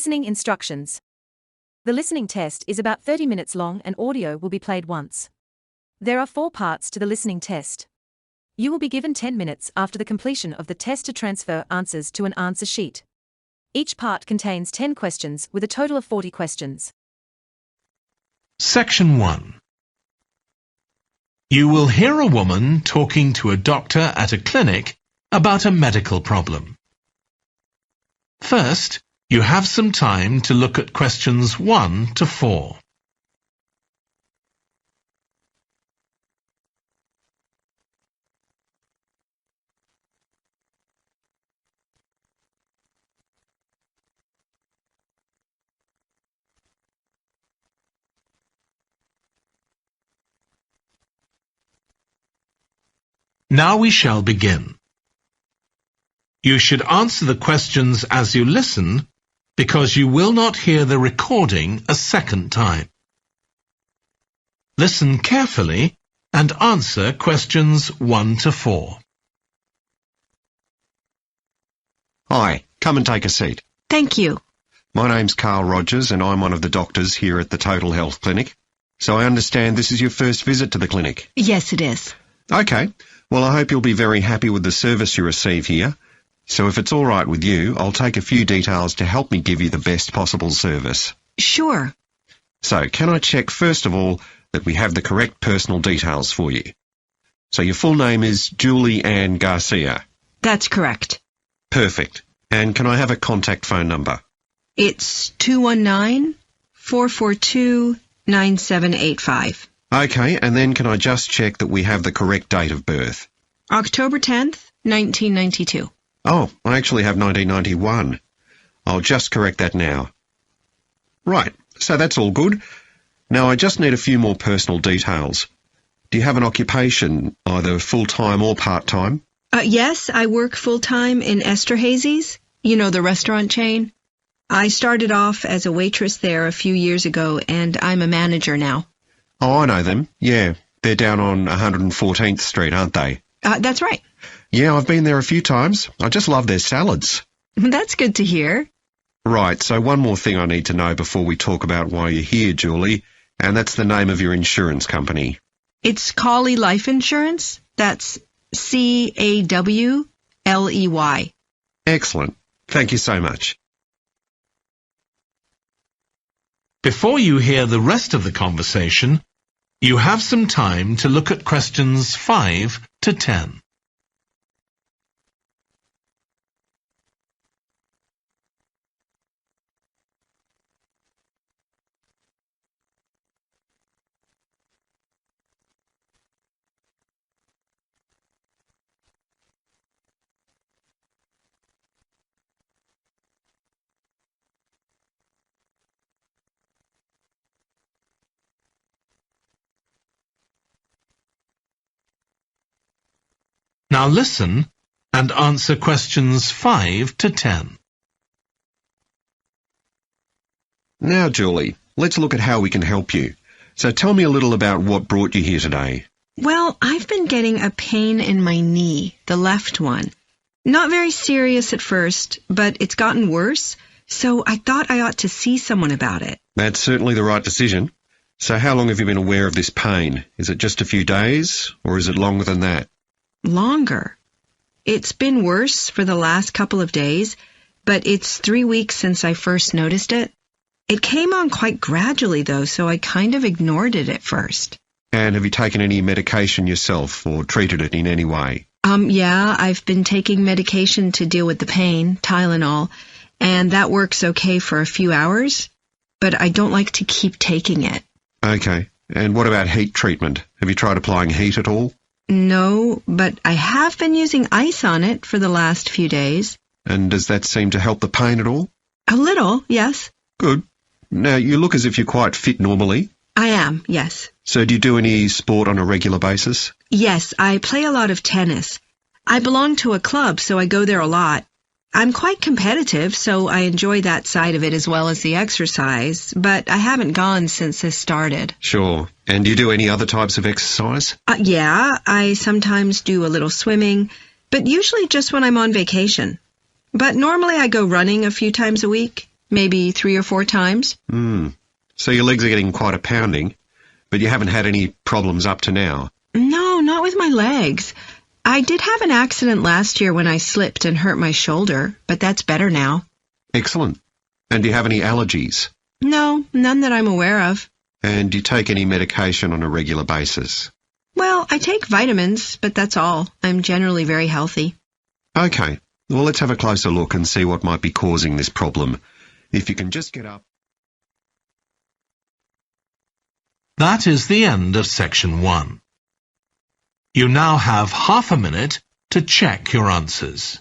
Listening instructions. The listening test is about 30 minutes long and audio will be played once. There are 4 parts to the listening test. You will be given 10 minutes after the completion of the test to transfer answers to an answer sheet. Each part contains 10 questions with a total of 40 questions. Section 1. You will hear a woman talking to a doctor at a clinic about a medical problem. First, you have some time to look at questions 1 to 4. Now we shall begin. You should answer the questions as you listen, because you will not hear the recording a second time. Listen carefully and answer questions 1 to 4. Hi, come and take a seat. Thank you. My name's Carl Rogers and I'm one of the doctors here at the Total Health Clinic. So I understand this is your first visit to the clinic. Yes, it is. Okay, well I hope you'll be very happy with the service you receive here. So if it's all right with you, I'll take a few details to help me give you the best possible service. Sure. So can I check first of all that we have the correct personal details for you? So your full name is Julie Ann Garcia. That's correct. Perfect. And can I have a contact phone number? It's 219-442-9785. Okay, and then can I just check that we have the correct date of birth? October 10th, 1992. Oh, I actually have 1991. I'll just correct that now. Right, so that's all good. Now I just need a few more personal details. Do you have an occupation, either full-time or part-time? Yes, I work full-time in Esterhazy's, you know, the restaurant chain. I started off as a waitress there a few years ago, and I'm a manager now. Oh, I know them. Yeah, they're down on 114th Street, aren't they? That's right. Yeah, I've been there a few times. I just love their salads. That's good to hear. Right, so one more thing I need to know before we talk about why you're here, Julie, and that's the name of your insurance company. It's Cawley Life Insurance. That's C-A-W-L-E-Y. Excellent. Thank you so much. Before you hear the rest of the conversation, you have some time to look at questions 5 to 10. Now listen and answer questions 5 to 10. Now, Julie, let's look at how we can help you. So tell me a little about what brought you here today. Well, I've been getting a pain in my knee, the left one. Not very serious at first, but it's gotten worse, so I thought I ought to see someone about it. That's certainly the right decision. So how long have you been aware of this pain? Is it just a few days, or is it longer than that? Longer. It's been worse for the last couple of days, but it's 3 weeks since I first noticed it. It came on quite gradually, though, so I kind of ignored it at first. And have you taken any medication yourself or treated it in any way? Yeah, I've been taking medication to deal with the pain, Tylenol, and that works okay for a few hours, but I don't like to keep taking it. Okay. And what about heat treatment? Have you tried applying heat at all? No, but I have been using ice on it for the last few days. And does that seem to help the pain at all? A little, yes. Good. Now, you look as if you're quite fit normally. I am, yes. So do you do any sport on a regular basis? Yes, I play a lot of tennis. I belong to a club, so I go there a lot. I'm quite competitive, so I enjoy that side of it as well as the exercise, but I haven't gone since this started. Sure. And do you do any other types of exercise? Yeah, I sometimes do a little swimming, but usually just when I'm on vacation. But normally I go running a few times a week. maybe 3 or 4 times. So your legs are getting quite a pounding, but you haven't had any problems up to now? No, not with my legs. I did have an accident last year when I slipped and hurt my shoulder, but that's better now. Excellent. And do you have any allergies? No, none that I'm aware of. And do you take any medication on a regular basis? Well, I take vitamins, but that's all. I'm generally very healthy. Okay, well let's have a closer look and see what might be causing this problem. If you can just get up. That is the end of section 1. You now have half a minute to check your answers.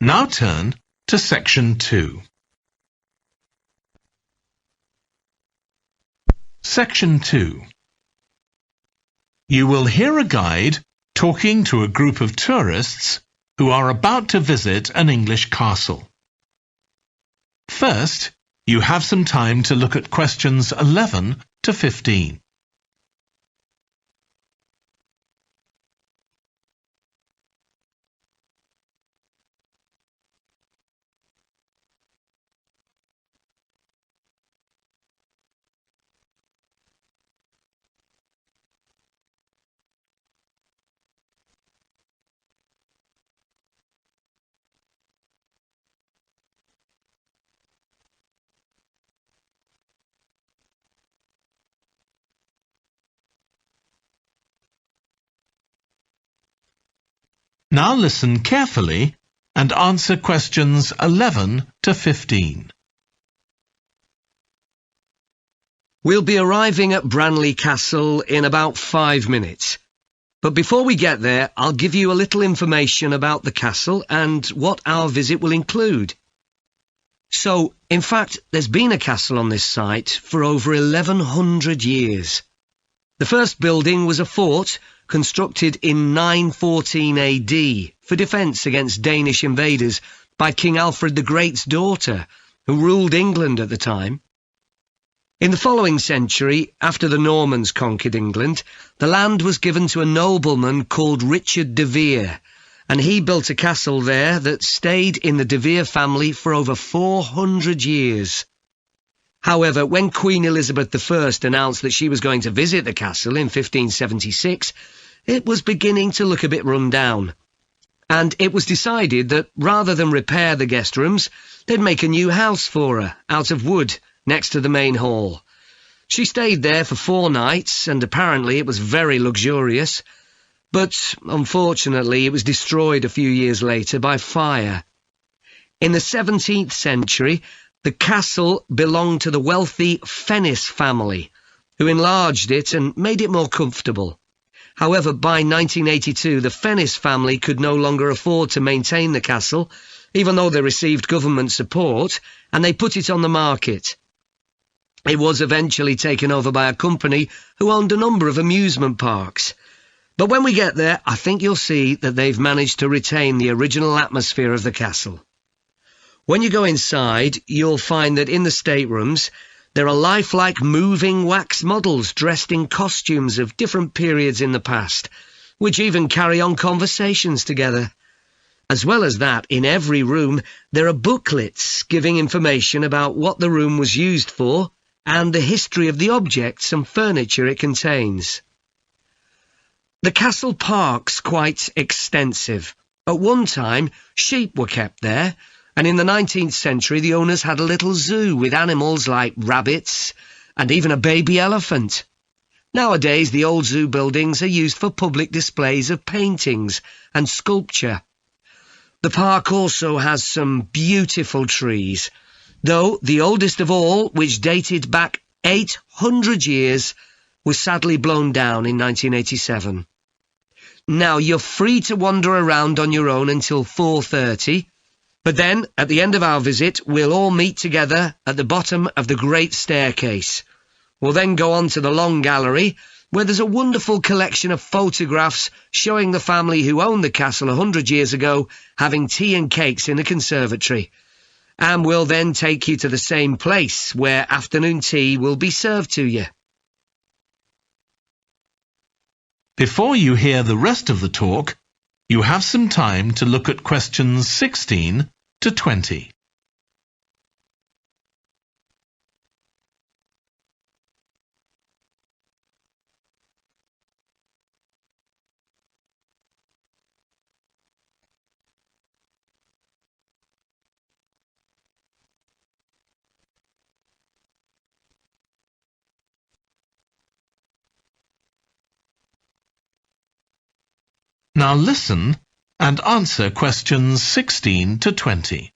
Now turn to section 2. Section 2. You will hear a guide talking to a group of tourists who are about to visit an English castle. First, you have some time to look at questions 11 to 15. Now listen carefully and answer questions 11 to 15. We'll be arriving at Branley Castle in about 5 minutes. But before we get there, I'll give you a little information about the castle and what our visit will include. So, in fact, there's been a castle on this site for over 1100 years. The first building was a fort constructed in 914 AD for defence against Danish invaders by King Alfred the Great's daughter, who ruled England at the time. In the following century, after the Normans conquered England, the land was given to a nobleman called Richard de Vere, and he built a castle there that stayed in the de Vere family for over 400 years. However, when Queen Elizabeth I announced that she was going to visit the castle in 1576, it was beginning to look a bit run down. And it was decided that rather than repair the guest rooms, they'd make a new house for her, out of wood, next to the main hall. She stayed there for 4 nights, and apparently it was very luxurious. But, unfortunately, it was destroyed a few years later by fire. In the 17th century, the castle belonged to the wealthy Fennis family, who enlarged it and made it more comfortable. However, by 1982, the Fennis family could no longer afford to maintain the castle, even though they received government support, and they put it on the market. It was eventually taken over by a company who owned a number of amusement parks. But when we get there, I think you'll see that they've managed to retain the original atmosphere of the castle. When you go inside, you'll find that in the staterooms, there are lifelike moving wax models dressed in costumes of different periods in the past, which even carry on conversations together. As well as that, in every room, there are booklets giving information about what the room was used for and the history of the objects and furniture it contains. The castle park's quite extensive. At one time, sheep were kept there, and in the 19th century the owners had a little zoo with animals like rabbits and even a baby elephant. Nowadays the old zoo buildings are used for public displays of paintings and sculpture. The park also has some beautiful trees, though the oldest of all, which dated back 800 years, was sadly blown down in 1987. Now, you're free to wander around on your own until 4:30, But then, at the end of our visit, we'll all meet together at the bottom of the great staircase. We'll then go on to the long gallery, where there's a wonderful collection of photographs showing the family who owned the castle 100 years ago having tea and cakes in the conservatory. And we'll then take you to the same place, where afternoon tea will be served to you. Before you hear the rest of the talk, you have some time to look at questions 16 to 20. Now listen and answer questions 16 to 20.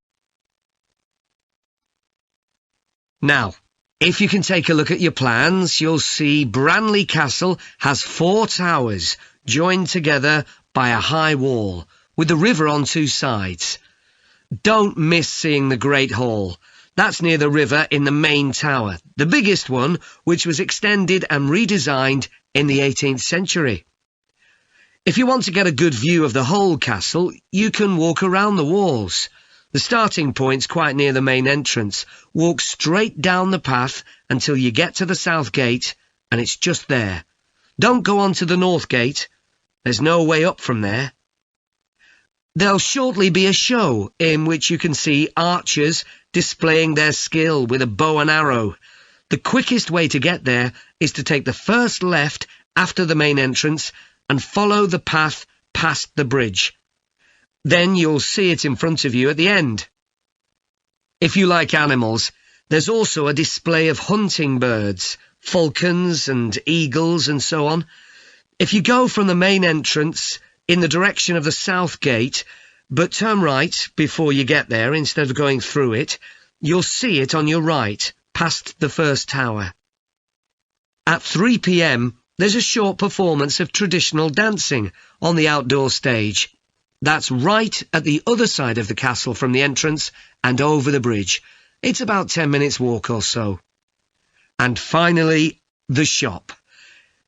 Now, if you can take a look at your plans, you'll see Branley Castle has 4 towers joined together by a high wall, with the river on 2 sides. Don't miss seeing the Great Hall. That's near the river in the main tower, the biggest one, which was extended and redesigned in the 18th century. If you want to get a good view of the whole castle, you can walk around the walls. The starting point's quite near the main entrance. Walk straight down the path until you get to the south gate, and it's just there. Don't go on to the north gate. There's no way up from there. There'll shortly be a show in which you can see archers displaying their skill with a bow and arrow. The quickest way to get there is to take the first left after the main entrance and follow the path past the bridge. Then you'll see it in front of you at the end. If you like animals, there's also a display of hunting birds, falcons and eagles and so on. If you go from the main entrance in the direction of the south gate, but turn right before you get there instead of going through it, you'll see it on your right, past the first tower. At 3 p.m, there's a short performance of traditional dancing on the outdoor stage. That's right at the other side of the castle from the entrance and over the bridge. It's about 10 minutes walk or so. And finally, the shop.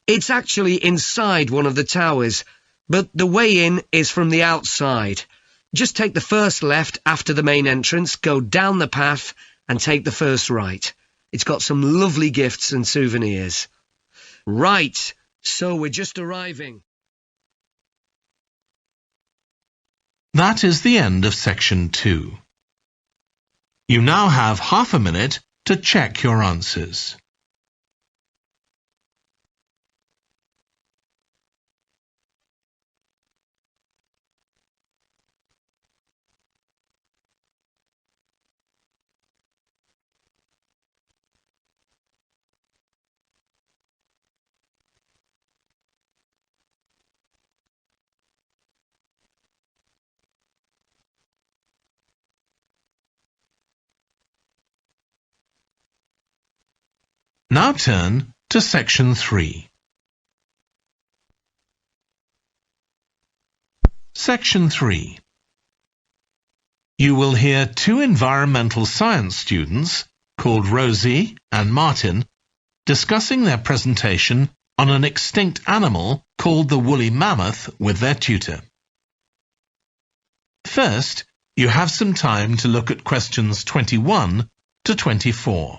It's actually inside one of the towers, but the way in is from the outside. Just take the first left after the main entrance, go down the path and take the first right. It's got some lovely gifts and souvenirs. Right, so we're just arriving. That is the end of section 2. You now have half a minute to check your answers. Now turn to section 3. Section 3. You will hear 2 environmental science students, called Rosie and Martin, discussing their presentation on an extinct animal called the woolly mammoth with their tutor. First, you have some time to look at questions 21 to 24.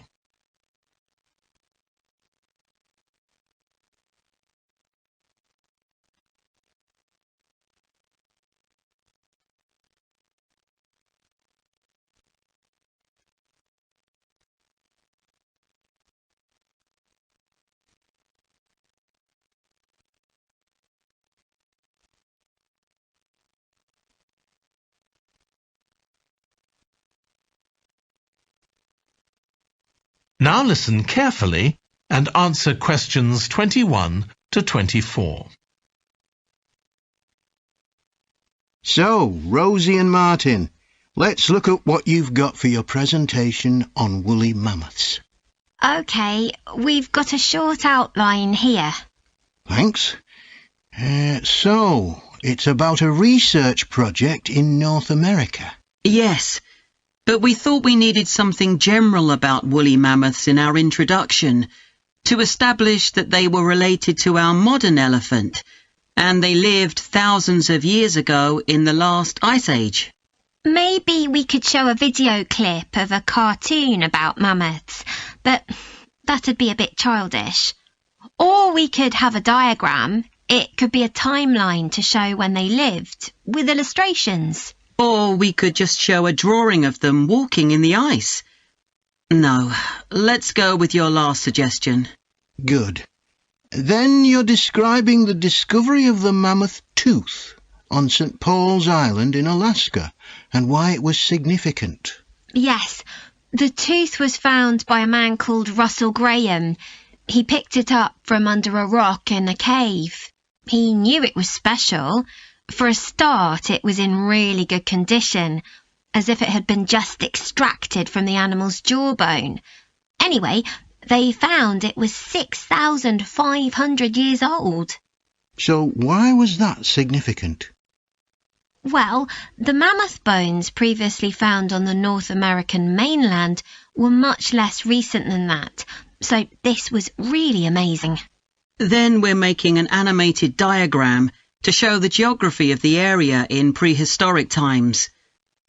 Now listen carefully and answer questions 21 to 24. So, Rosie and Martin, let's look at what you've got for your presentation on woolly mammoths. OK, we've got a short outline here. Thanks. So, it's about a research project in North America. Yes, but we thought we needed something general about woolly mammoths in our introduction to establish that they were related to our modern elephant, and they lived thousands of years ago in the last ice age. Maybe we could show a video clip of a cartoon about mammoths, but that'd be a bit childish. Or we could have a diagram. It could be a timeline to show when they lived, with illustrations. Or we could just show a drawing of them walking in the ice. No, let's go with your last suggestion. Good. Then you're describing the discovery of the mammoth tooth on St. Paul's Island in Alaska and why it was significant. Yes, the tooth was found by a man called Russell Graham. He picked it up from under a rock in a cave. He knew it was special. For a start, it was in really good condition, as if it had been just extracted from the animal's jawbone. Anyway, they found it was 6,500 years old. So why was that significant? Well, the mammoth bones previously found on the North American mainland were much less recent than that, so this was really amazing. Then we're making an animated diagram to show the geography of the area in prehistoric times.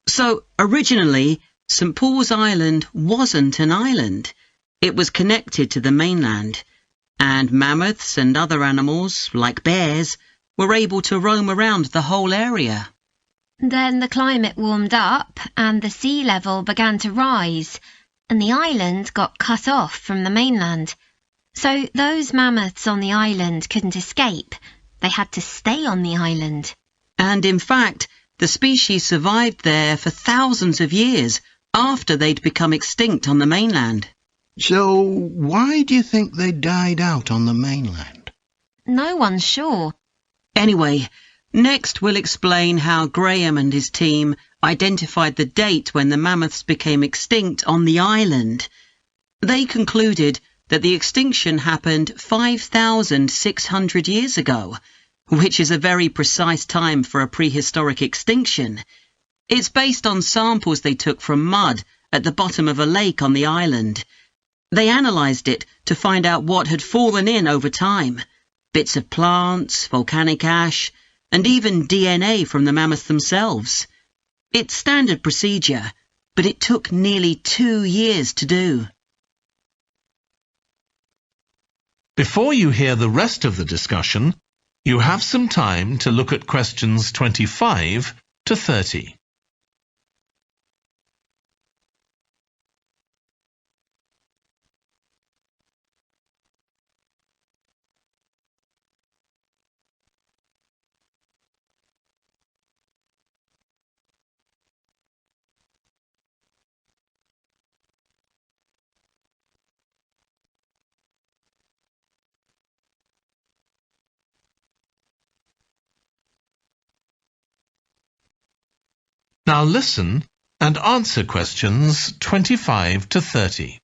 So, originally, St. Paul's Island wasn't an island. It was connected to the mainland, and mammoths and other animals, like bears, were able to roam around the whole area. Then the climate warmed up and the sea level began to rise, and the island got cut off from the mainland. So those mammoths on the island couldn't escape. They had to stay on the island. And in fact, the species survived there for thousands of years after they'd become extinct on the mainland. So why do you think they died out on the mainland? No one's sure. Anyway, next we'll explain how Graham and his team identified the date when the mammoths became extinct on the island. They concluded that the extinction happened 5,600 years ago, which is a very precise time for a prehistoric extinction. It's based on samples they took from mud at the bottom of a lake on the island. They analysed it to find out what had fallen in over time. Bits of plants, volcanic ash, and even DNA from the mammoths themselves. It's standard procedure, but it took nearly 2 years to do. Before you hear the rest of the discussion, you have some time to look at questions 25 to 30. Now listen and answer questions 25 to 30.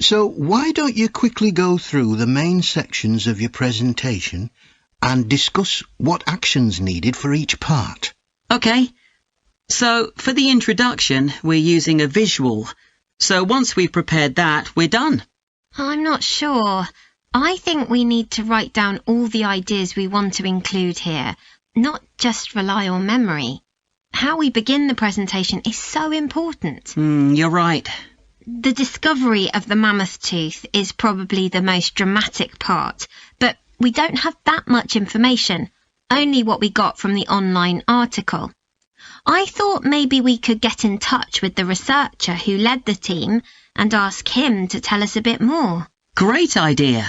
So why don't you quickly go through the main sections of your presentation and discuss what actions needed for each part? OK. So, for the introduction, we're using a visual. So once we've prepared that, we're done. I'm not sure. I think we need to write down all the ideas we want to include here, not just rely on memory. How we begin the presentation is so important. You're right. The discovery of the mammoth tooth is probably the most dramatic part, but we don't have that much information, only what we got from the online article. I thought maybe we could get in touch with the researcher who led the team and ask him to tell us a bit more. Great idea.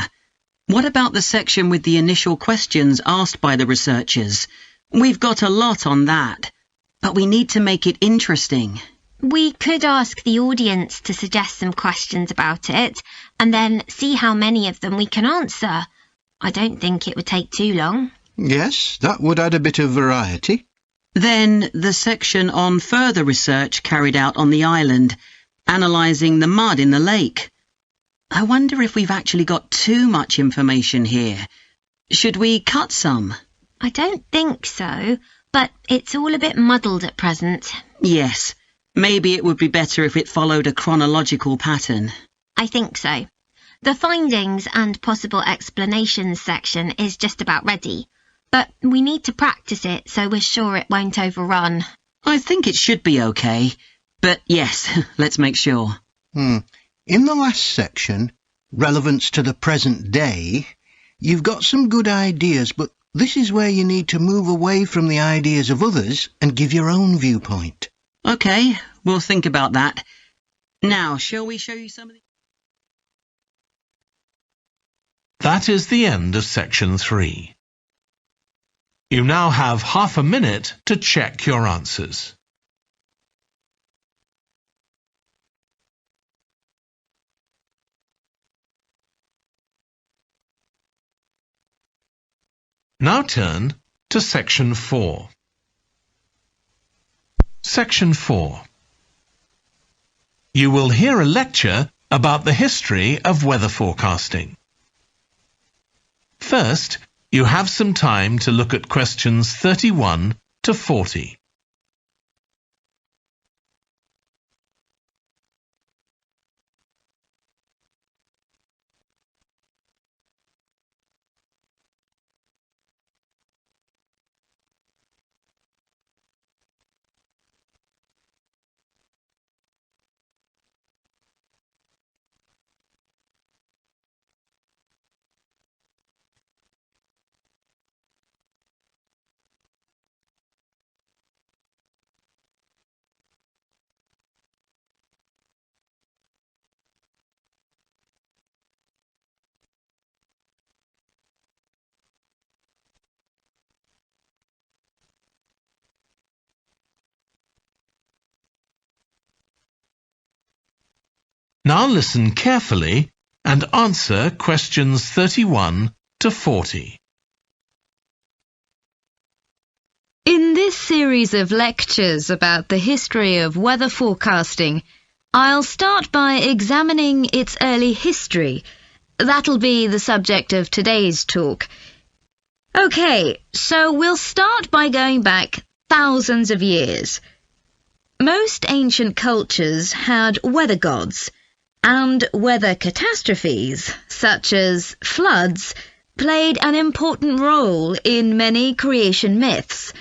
What about the section with the initial questions asked by the researchers? We've got a lot on that, but we need to make it interesting. We could ask the audience to suggest some questions about it, and then see how many of them we can answer. I don't think it would take too long. Yes, that would add a bit of variety. Then the section on further research carried out on the island, analysing the mud in the lake. I wonder if we've actually got too much information here. Should we cut some? I don't think so. but it's all a bit muddled at present. Yes, maybe it would be better if it followed a chronological pattern. I think so. The findings and possible explanations section is just about ready, but we need to practice it so we're sure it won't overrun. I think it should be okay, but yes, let's make sure. In the last section, relevance to the present day, you've got some good ideas, but this is where you need to move away from the ideas of others and give your own viewpoint. Okay, we'll think about that. Now, shall we show you some of the... That is the end of section 3. You now have half a minute to check your answers. Now turn to section 4. Section 4. You will hear a lecture about the history of weather forecasting. First, you have some time to look at questions 31 to 40. Now listen carefully and answer questions 31 to 40. In this series of lectures about the history of weather forecasting, I'll start by examining its early history. That'll be the subject of today's talk. Okay, so we'll start by going back thousands of years. Most ancient cultures had weather gods, and weather catastrophes, such as floods, played an important role in many creation myths.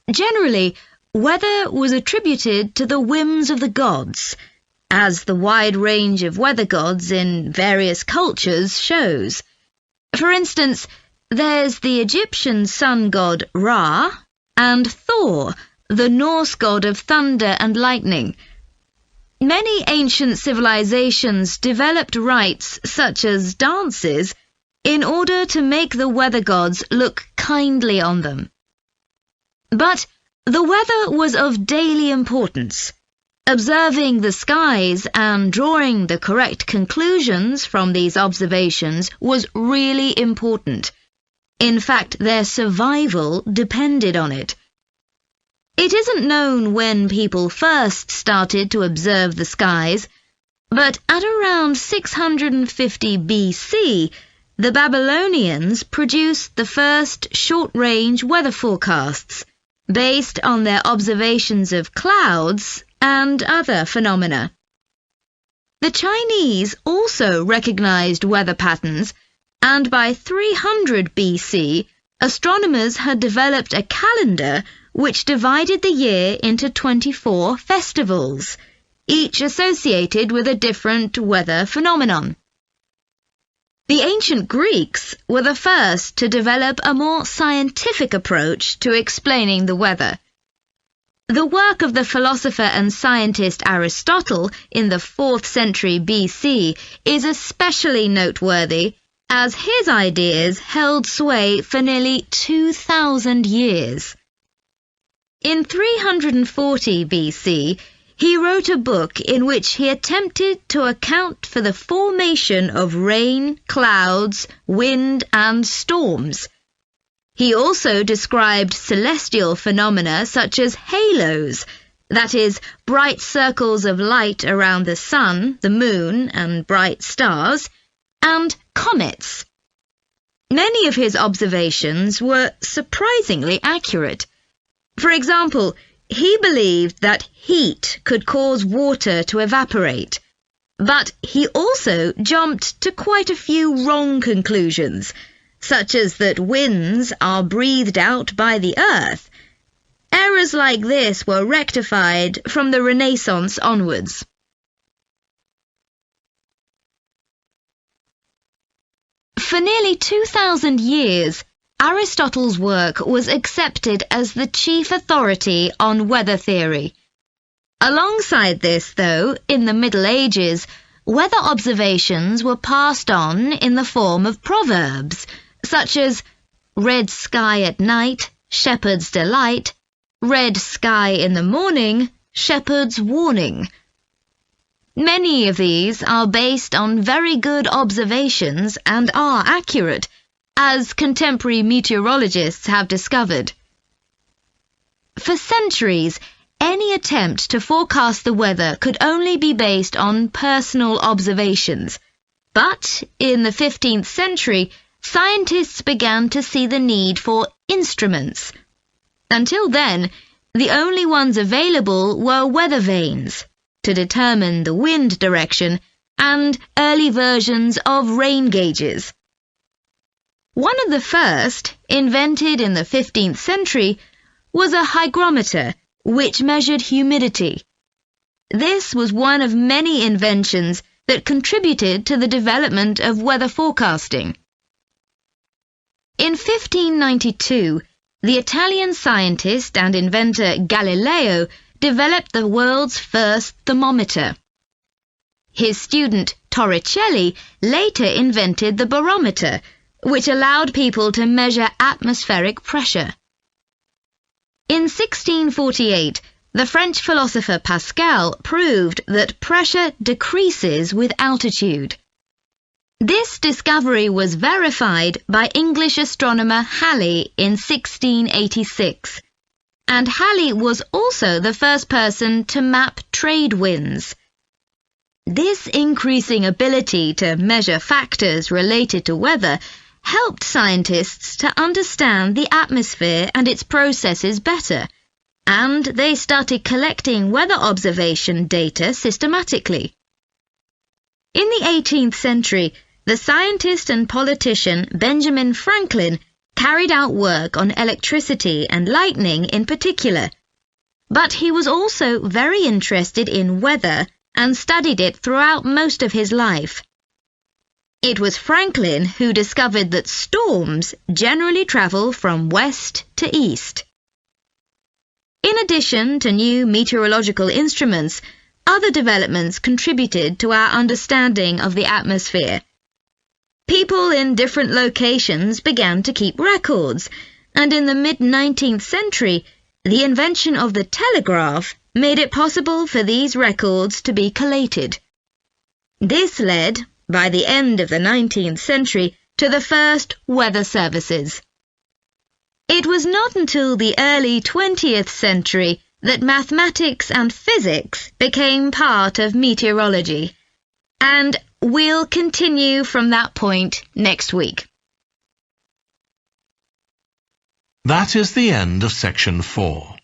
Generally, weather was attributed to the whims of the gods, as the wide range of weather gods in various cultures shows. For instance, there's the Egyptian sun god Ra, and Thor, the Norse god of thunder and lightning. Many ancient civilizations developed rites such as dances in order to make the weather gods look kindly on them. But the weather was of daily importance. Observing the skies and drawing the correct conclusions from these observations was really important. In fact, their survival depended on it. It isn't known when people first started to observe the skies, but at around 650 BC, the Babylonians produced the first short-range weather forecasts, based on their observations of clouds and other phenomena. The Chinese also recognized weather patterns, and by 300 BC, astronomers had developed a calendar which divided the year into 24 festivals, each associated with a different weather phenomenon. The ancient Greeks were the first to develop a more scientific approach to explaining the weather. The work of the philosopher and scientist Aristotle in the 4th century BC is especially noteworthy, as his ideas held sway for nearly 2,000 years. In 340 BC, he wrote a book in which he attempted to account for the formation of rain, clouds, wind, and storms. He also described celestial phenomena such as halos, that is, bright circles of light around the sun, the moon, and bright stars, and comets. Many of his observations were surprisingly accurate. For example, he believed that heat could cause water to evaporate, but he also jumped to quite a few wrong conclusions, such as that winds are breathed out by the earth. Errors like this were rectified from the Renaissance onwards. For nearly 2,000 years, Aristotle's work was accepted as the chief authority on weather theory. Alongside this, though, in the Middle Ages, weather observations were passed on in the form of proverbs, such as red sky at night, shepherd's delight, red sky in the morning, shepherd's warning. Many of these are based on very good observations and are accurate, as contemporary meteorologists have discovered. For centuries, any attempt to forecast the weather could only be based on personal observations. But in the 15th century, scientists began to see the need for instruments. Until then, the only ones available were weather vanes to determine the wind direction and early versions of rain gauges. One of the first, invented in the 15th century, was a hygrometer, which measured humidity. This was one of many inventions that contributed to the development of weather forecasting. In 1592, the Italian scientist and inventor Galileo developed the world's first thermometer. His student Torricelli later invented the barometer, which allowed people to measure atmospheric pressure. In 1648, the French philosopher Pascal proved that pressure decreases with altitude. This discovery was verified by English astronomer Halley in 1686, and Halley was also the first person to map trade winds. This increasing ability to measure factors related to weather helped scientists to understand the atmosphere and its processes better, and they started collecting weather observation data systematically. In the 18th century, the scientist and politician Benjamin Franklin carried out work on electricity and lightning in particular, but he was also very interested in weather and studied it throughout most of his life. It was Franklin who discovered that storms generally travel from west to east. In addition to new meteorological instruments, other developments contributed to our understanding of the atmosphere. People in different locations began to keep records, and in the mid-19th century, the invention of the telegraph made it possible for these records to be collated. This led, by the end of the 19th century, to the first weather services. It was not until the early 20th century that mathematics and physics became part of meteorology, and we'll continue from that point next week. That is the end of section 4.